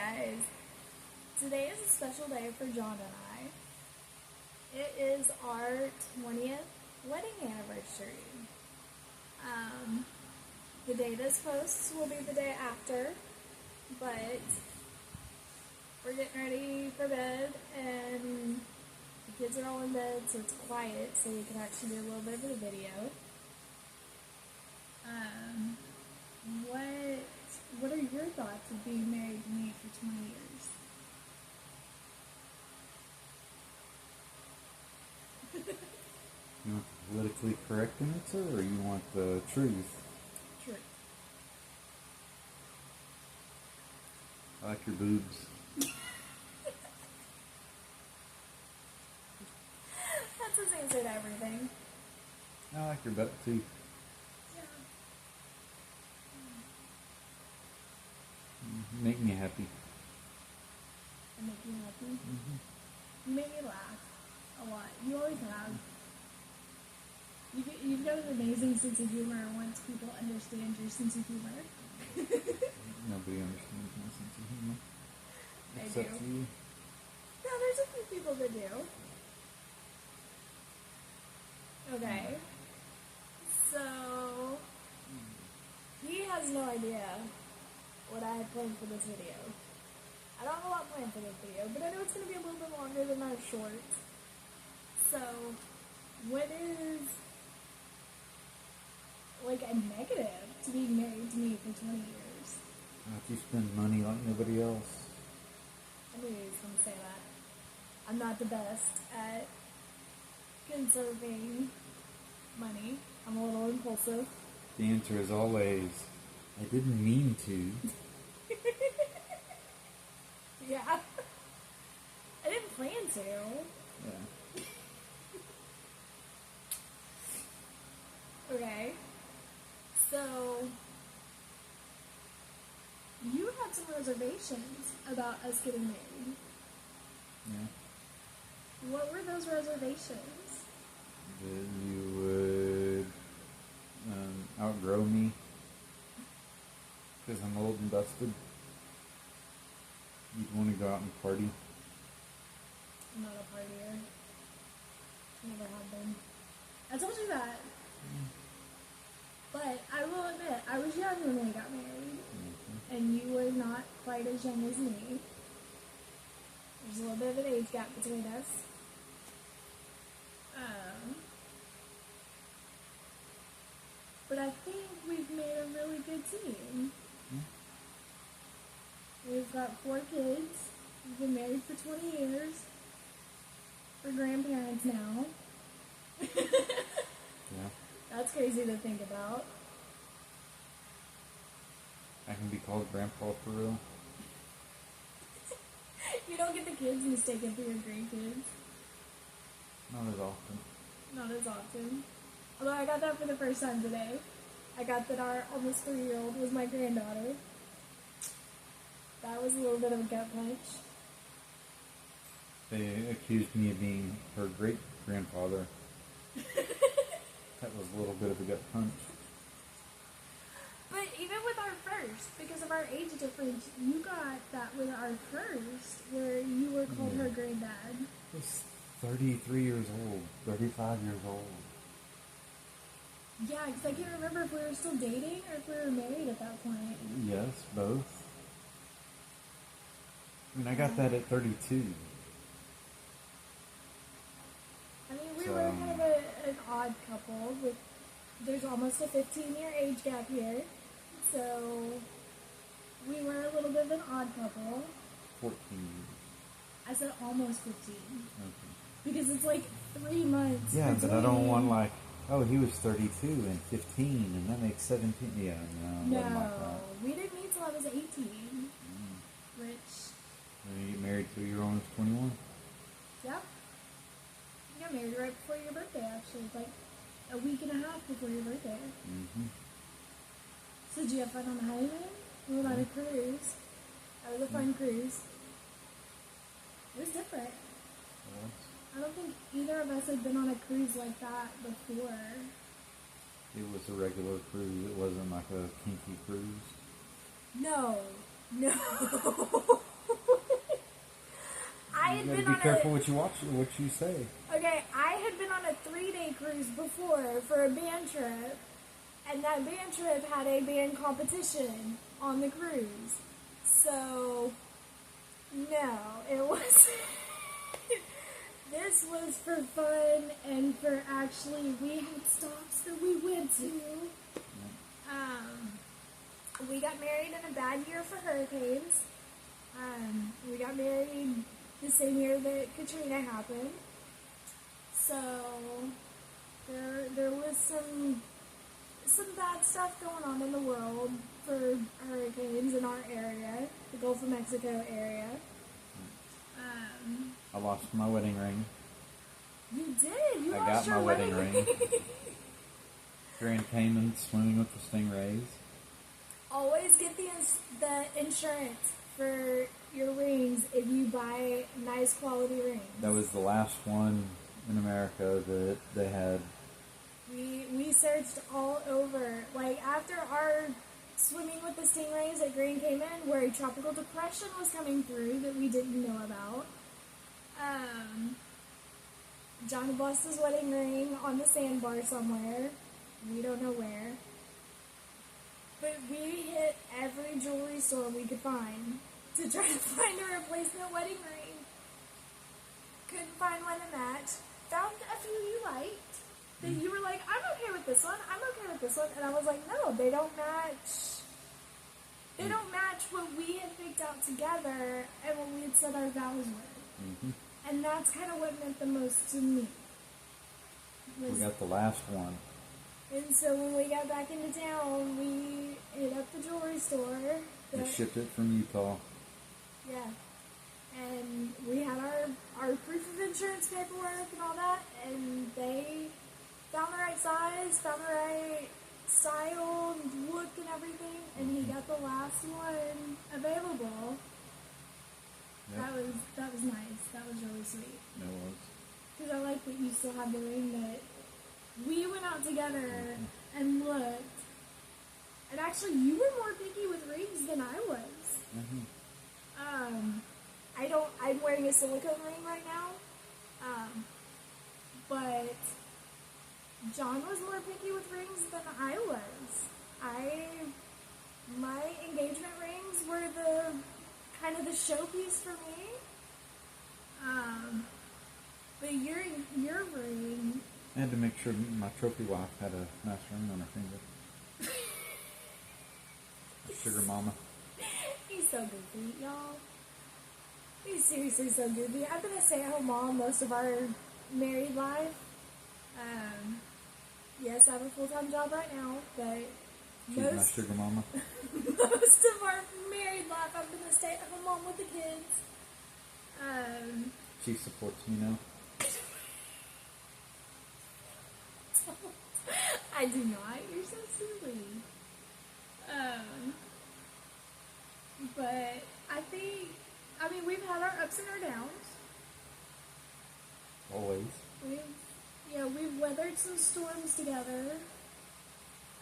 guys, today is a special day for John and I. It is our 20th wedding anniversary. The day this posts will be the day after, but we're getting ready for bed and the kids are all in bed, so it's quiet, so we can actually do a little bit of a video. What are your thoughts of being married to me for 20 years? You want the politically correct answer, or you want the truth? Truth. I like your boobs. That's his answer to everything. I like your butt too. Make me happy. I make you happy? Mm-hmm. You make me laugh a lot. You always have. You've got an amazing sense of humor once people understand your sense of humor. Nobody understands my sense of humor. I Except do. you. No, there's a few people that do. Okay. So, he has no idea what I had planned for this video. I don't know what I planned for this video, but I know it's going to be a little bit longer than our shorts. So, what is, like, a negative to being married to me for 20 years? If you spend money like nobody else. I knew he was going to say that. I'm not the best at conserving money. I'm a little impulsive. The answer is always, I didn't mean to. Yeah. I didn't plan to. Yeah. Okay. So, you had some reservations about us getting married. Yeah. What were those reservations? That you would outgrow me. Because I'm old and dusted. You'd want to go out and party. I'm not a partier. Never have been. I told you that. But I will admit, I was young when we got married. Mm-hmm. And you were not quite as young as me. There's a little bit of an age gap between us. But I think we've made a really good team. We've got 4 kids. We've been married for 20 years. We're grandparents now. Yeah. That's crazy to think about. I can be called Grandpa for real. You don't get the kids mistaken for your grandkids. Not as often. Not as often. Although I got that for the first time today. I got that our almost 3-year-old was my granddaughter. That was a little bit of a gut punch. They accused me of being her great-grandfather. That was a little bit of a gut punch. But even with our first, because of our age difference, you got that with our first, where you were called her granddad. I was 33 years old, 35 years old. Yeah, because I can't remember if we were still dating or if we were married at that point. Yes, both. I mean, I got that at 32. I mean, we were kind of an odd couple. There's almost a 15-year age gap here. So, we were a little bit of an odd couple. 14 years. I said almost 15. Okay. Because it's like 3 months. Yeah, but I don't want like, oh, he was 32 and 15, and that makes 17. Yeah, no, wasn't like that. We didn't meet till I was 18. Which... And you get married till you're almost 21? Yeah. You got married right before your birthday, actually. Like a week and a half before your birthday. Mm-hmm. So did you have fun on the honeymoon? We went on a cruise. That was a fun cruise. It was different. I don't think either of us had been on a cruise like that before. It was a regular cruise. It wasn't like a kinky cruise. No. had You been gotta on be careful what you watch, what you say. Okay, I had been on a 3-day cruise before for a band trip, and that band trip had a band competition on the cruise. So, no, it was. This was for fun and for actually, we had stops that we went to. We got married in a bad year for hurricanes. We got married the same year that Katrina happened. So there was some bad stuff going on in the world for hurricanes in our area, the Gulf of Mexico area. I lost my wedding ring. You did. You I lost got your my wedding ring. Grand Cayman swimming with the stingrays. Always get the insurance for your rings if you buy nice quality rings. That was the last one in America that they had. We searched all over. Like, after our swimming with the stingrays at Grand Cayman, where a tropical depression was coming through that we didn't know about, John lost his wedding ring on the sandbar somewhere. We don't know where. But we hit every jewelry store we could find to try to find a replacement wedding ring. Couldn't find one to match. Found a few you liked. That you were like, I'm okay with this one, I'm okay with this one. And I was like, no, they don't match. They don't match what we had picked out together and what we had said our vows were. Mm-hmm. And that's kind of what meant the most to me. We got the last one. And so when we got back into town, we hit up the jewelry store. They shipped it from Utah. Yeah. And we had our proof of insurance paperwork and all that, and they found the right size, found the right style, and look and everything, and he got the last one available. Yep. That was nice. That was really sweet. It was. Because I like that you still have the ring that we went out together and looked. And actually, you were more picky with rings than I was. Mm-hmm. I'm wearing a silicone ring right now. But John was more picky with rings than I was. My engagement rings were the kind of the showpiece for me. But your ring. I had to make sure my trophy wife had a nice ring on her finger. Sugar mama. He's so goofy, y'all. He's seriously so goofy. I've been a stay-at-home mom most of our married life. Yes, I have a full-time job right now, but She's my sugar mama. most of our married life, I've been a stay-at-home mom with the kids. She supports me now. I do not. You're so silly. But I mean, we've had our ups and our downs. Always. We've weathered some storms together.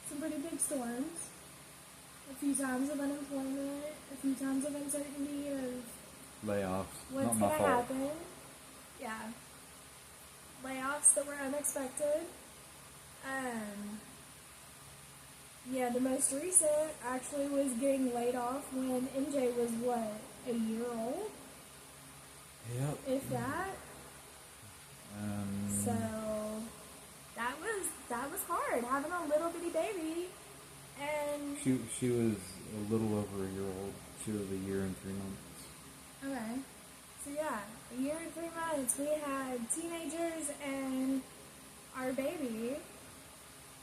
Some pretty big storms. A few times of unemployment. A few times of uncertainty of Layoffs. what's Not going my to fault. happen. Yeah. Layoffs that were unexpected. The most recent actually was getting laid off when MJ was, what, a year old? Yep. If that. So that was hard, having a little bitty baby. And She was a little over a year old. She was a year and 3 months. okay. So yeah, a year and 3 months we had teenagers and our baby,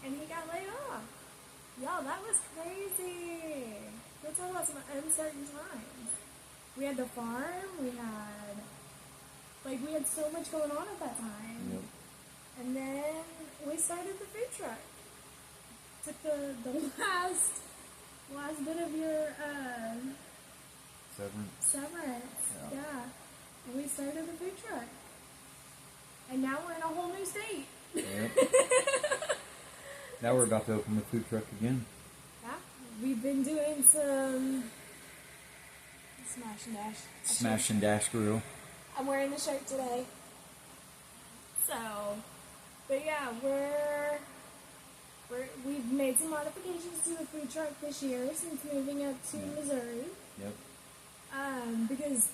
and he got laid off. Y'all, that was crazy. Let's talk about some uncertain times. We had the farm, we had so much going on at that time. Yep. And then we started the food truck. Took the last bit of your severance. Yeah. And we started the food truck. And now we're in a whole new state. Yep. Now we're about to open the food truck again. Yeah. We've been doing some smash and dash. Smash and Dash Grill. I'm wearing the shirt today. So, but yeah, we've made some modifications to the food truck this year since moving up to Missouri. Yep. Because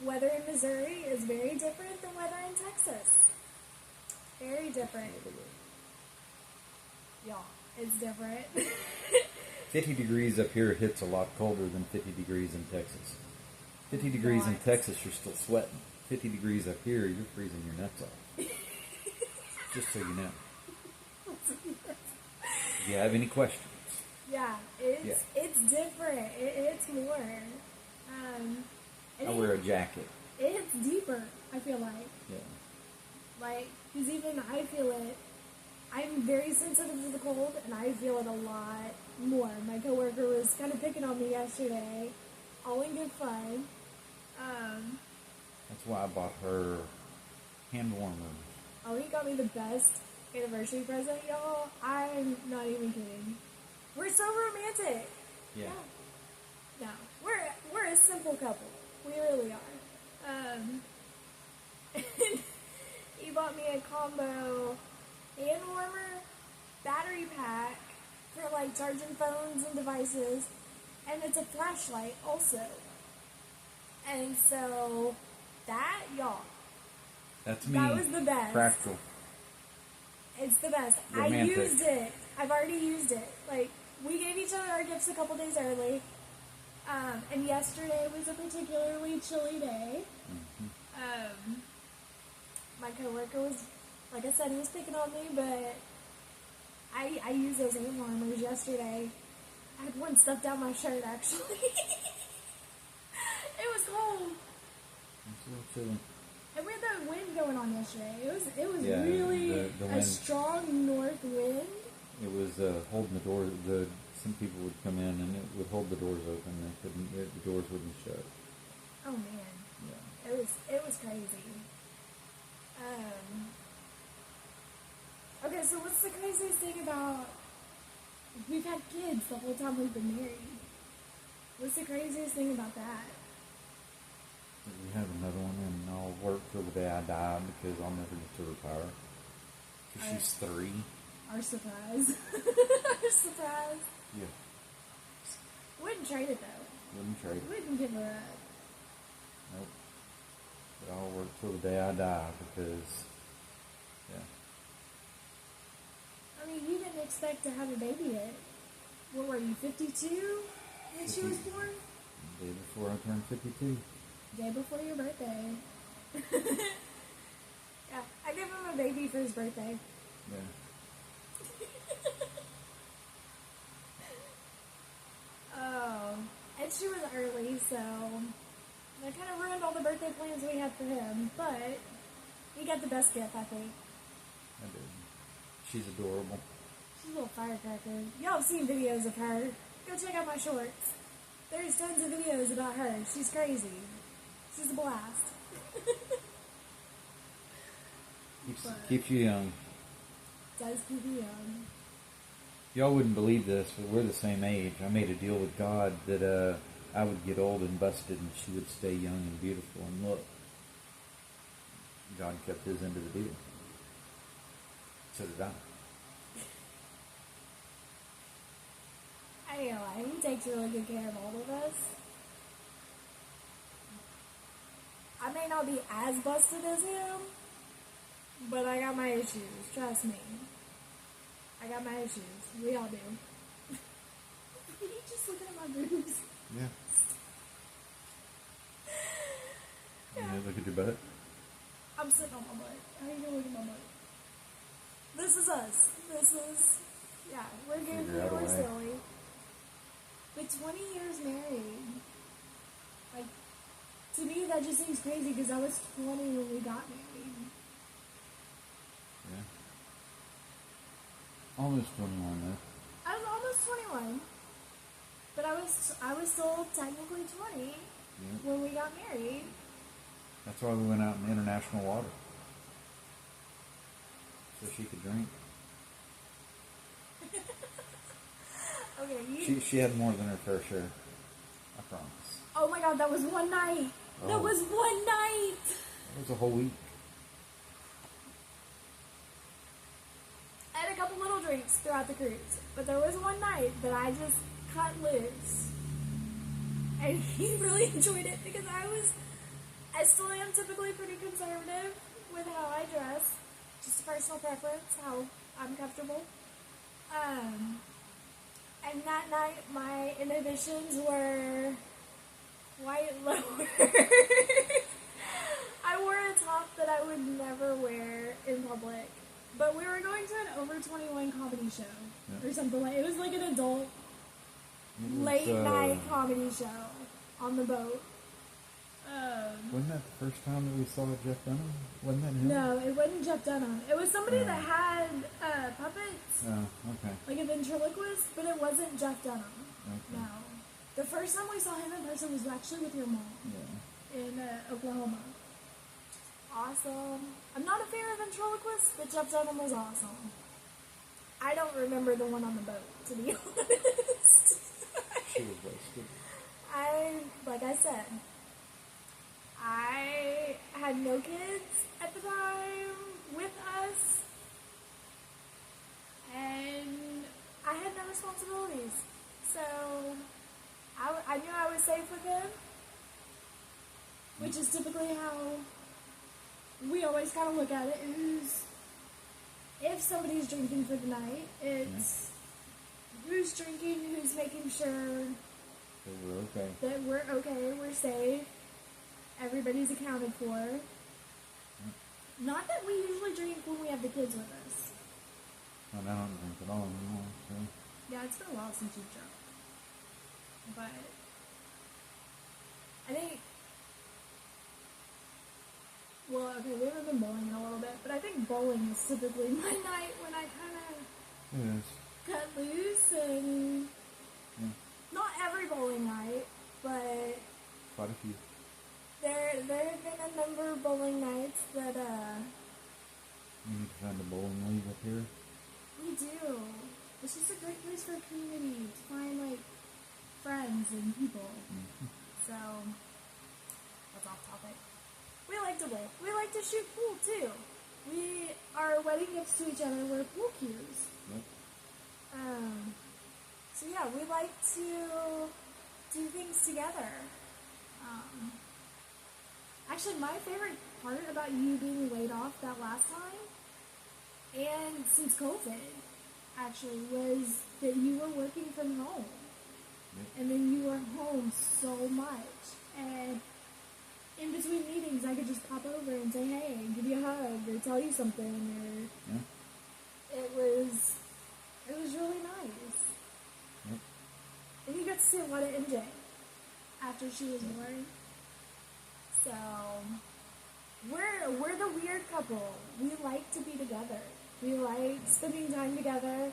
weather in Missouri is very different than weather in Texas. Very different. Yeah, it's different. 50 degrees up here hits a lot colder than 50 degrees in Texas. 50 degrees in Texas, you're still sweating. 50 degrees up here, you're freezing your nuts off. Just so you know. Do you have any questions? Yeah, it's different. It's more. I wear a jacket. It's deeper, I feel like. Yeah. Like, because even I feel it. I'm very sensitive to the cold, and I feel it a lot more. My coworker was kind of picking on me yesterday, all in good fun. That's why I bought her hand warmers. Oh, he got me the best anniversary present, y'all. I'm not even kidding. We're so romantic. Yeah. No, we're a simple couple. We really are. He bought me a combo hand warmer, battery pack for like charging phones and devices, and it's a flashlight also. And so that, y'all, That's me. that was the best. Practical. It's the best. Romantic. I used it. I've already used it. Like, we gave each other our gifts a couple days early. And yesterday was a particularly chilly day. Mm-hmm. My coworker was, like I said, he was picking on me, but I used those hand warmers yesterday. I had one stuffed down my shirt, actually. It was cold. It's a little chilly. And we had that wind going on yesterday. It was Yeah, really the a wind. strong north wind. It was holding the door. Some people would come in and it would hold the doors open. They couldn't. The doors wouldn't shut. Oh man, Yeah. it was crazy. Okay, so what's the craziest thing about? We've had kids the whole time we've been married. What's the craziest thing about that? We have another one, and I'll work till the day I die because I'll never get to retire. Because she's 3. Our surprise. Our surprise. Yeah. Wouldn't trade it though. Wouldn't trade it. Wouldn't give her up. Nope. But I'll work till the day I die because, yeah. I mean, you didn't expect to have a baby yet. What were you, 52 when she was born? The day before I turned 52. Day before your birthday. Yeah, I gave him a baby for his birthday. Yeah. Oh, and she was early, so that kind of ruined all the birthday plans we had for him. But he got the best gift, I think. I did. She's adorable. She's a little firecracker. Y'all have seen videos of her. Go check out my shorts. There's tons of videos about her. She's crazy. She's a blast. Keeps you young. Does keep you young. Y'all wouldn't believe this, but we're the same age. I made a deal with God that I would get old and busted and she would stay young and beautiful and look. God kept his end of the deal. So did I. I ain't gonna lie, he takes really good care of all of us. I may not be as busted as him, but I got my issues, trust me. I got my issues. We all do. You just looking at my boobs. Yeah. Yeah, look at your butt. I'm sitting on my butt. How you gonna look at my butt? This is us. This is, yeah, we're good. Figure out a We're way. silly. But 20 years married. Like, to me, that just seems crazy because I was 20 when we got married. Yeah. Almost 21 though. I was almost 21. But I was still technically 20 Yeah. when we got married. That's why we went out in international water. So she could drink. Okay, She had more than her fair share. I promise. Oh my god, that was one night. Oh. That was one night. It was a whole week. I had a couple little drinks throughout the cruise, but there was one night that I just cut loose. And he really enjoyed it because I still am typically pretty conservative with how I dress. Just a personal preference, how I'm comfortable. And that night, my inhibitions were quite lower. I wore a top that I would never wear in public. But we were going to an over 21 comedy show or something like. It was like an adult late night comedy show on the boat. Wasn't that the first time that we saw Jeff Dunham? Wasn't that him? No, it wasn't Jeff Dunham. It was somebody that had puppets. Oh, okay. Like a ventriloquist, but it wasn't Jeff Dunham. Okay. No. The first time we saw him in person was actually with your mom. Yeah. In Oklahoma. Awesome. I'm not a fan of ventriloquists, but Jeff Dunham was awesome. I don't remember the one on the boat, to be honest. She was wasted. Like I said, I had no kids at the time with us, and I had no responsibilities. So, I knew I was safe with him, which is typically how we always kind of look at it. If somebody's drinking for the night, it's who's drinking, who's making sure that we're okay, we're safe, everybody's accounted for. Not that we usually drink when we have the kids with us. Well, I don't drink at all anymore, so. Yeah, it's been a while since you've drunk. But I think, well, okay, we haven't been bowling in a little bit, but I think bowling is typically my night when I kind of cut loose, and not every bowling night, but quite a few. There have been a number of bowling nights that, You need to find a bowling league up here. We do. It's just a great place for a community to find, like, friends and people. Mm-hmm. So, that's off topic. We like to bowl. We like to shoot pool, too. Our wedding gifts to each other were pool cues. Yep. So, yeah, we like to do things together. Actually, my favorite part about you being laid off that last time, and since COVID, actually, was that you were working from home. Yep. And then you were home so much. And in between meetings, I could just pop over and say, hey, give you a hug, or tell you something, or it was really nice. Yep. And you got to see a lot of MJ after she was born. So, we're the weird couple. We like to be together. We like spending time together.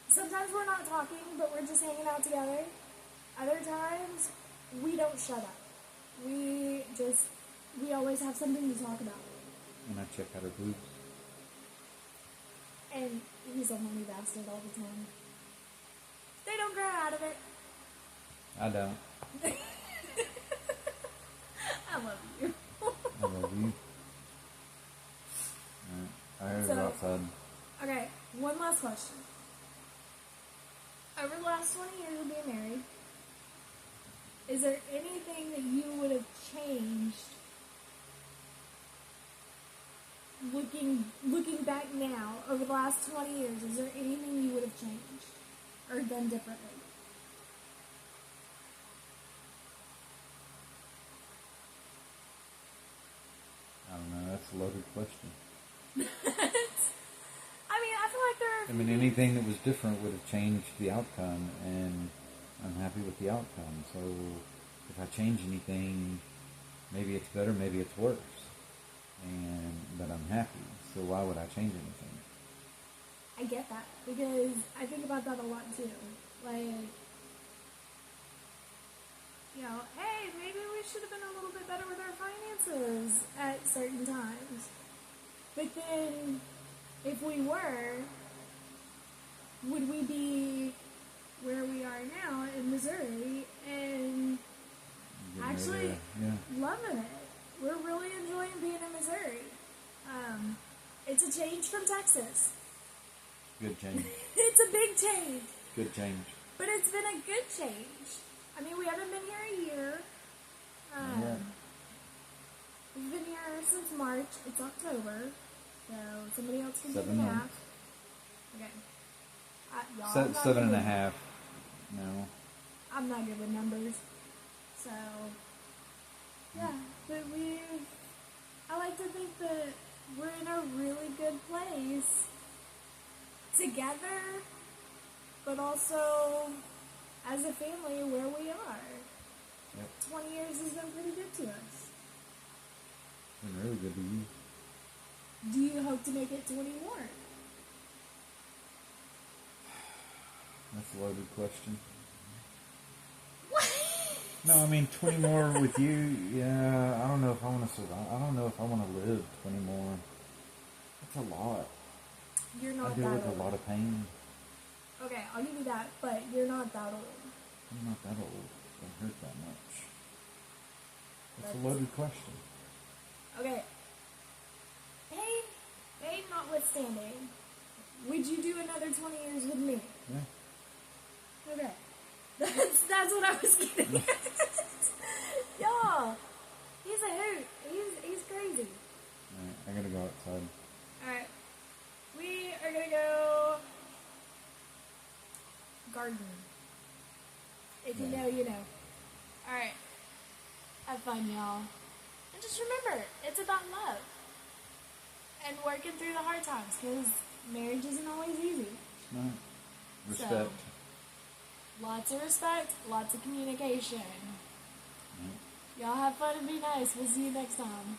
Sometimes we're not talking, but we're just hanging out together. Other times, we don't shut up. We always have something to talk about. And I check out her boobs. And he's a horny bastard all the time. They don't grow out of it. I don't. I love you. I love you. Alright. I heard it outside. Okay, one last question. Over the last 20 years of being married, is there anything that you would have changed looking back now, over the last 20 years, is there anything you would have changed or done differently? I don't know, that's a loaded question. I feel like there are... anything that was different would have changed the outcome, and I'm happy with the outcome. So if I change anything, maybe it's better, maybe it's worse. But I'm happy, so why would I change anything? I get that, because I think about that a lot too. Like, hey, maybe we should have been a little bit better with our finances at certain times. But then, if we were, would we be where we are now in Missouri and actually loving it? we're really enjoying being in Missouri. It's a change from Texas. Good change. It's a big change. Good change. But it's been a good change. I mean, we haven't been here a year. Yeah. We've been here since March. It's October. So somebody else can do 7 the months. math. Okay. Y'all, I'm not 7 good and a with- half. No. I'm not good with numbers. So, yeah. But I like to think that we're in a really good place together, but also as a family where we are. Yep. 20 years has been pretty good to us. Been really good to you. Do you hope to make it 20 more? That's a loaded question. What? No, I mean 20 more with you. Yeah, I don't know if I want to survive. I don't know if I want to live 20 more. That's a lot. You're I not deal that with old. a lot of pain. Okay, I'll give you that, but you're not that old. I'm not that old. Don't hurt that much. That's a That's- loaded question. Okay. Pain notwithstanding, would you do another 20 years with me? Yeah. Okay. That's what I was getting at. Y'all, he's a hoot. He's crazy. Alright, I gotta go outside. Alright. We are gonna go garden. If you Yeah. know, you know. Alright. Have fun, y'all. And just remember, it's about love. And working through the hard times, because marriage isn't always easy. No. Respect. Lots of respect, lots of communication. Yeah. Y'all have fun and be nice. We'll see you next time.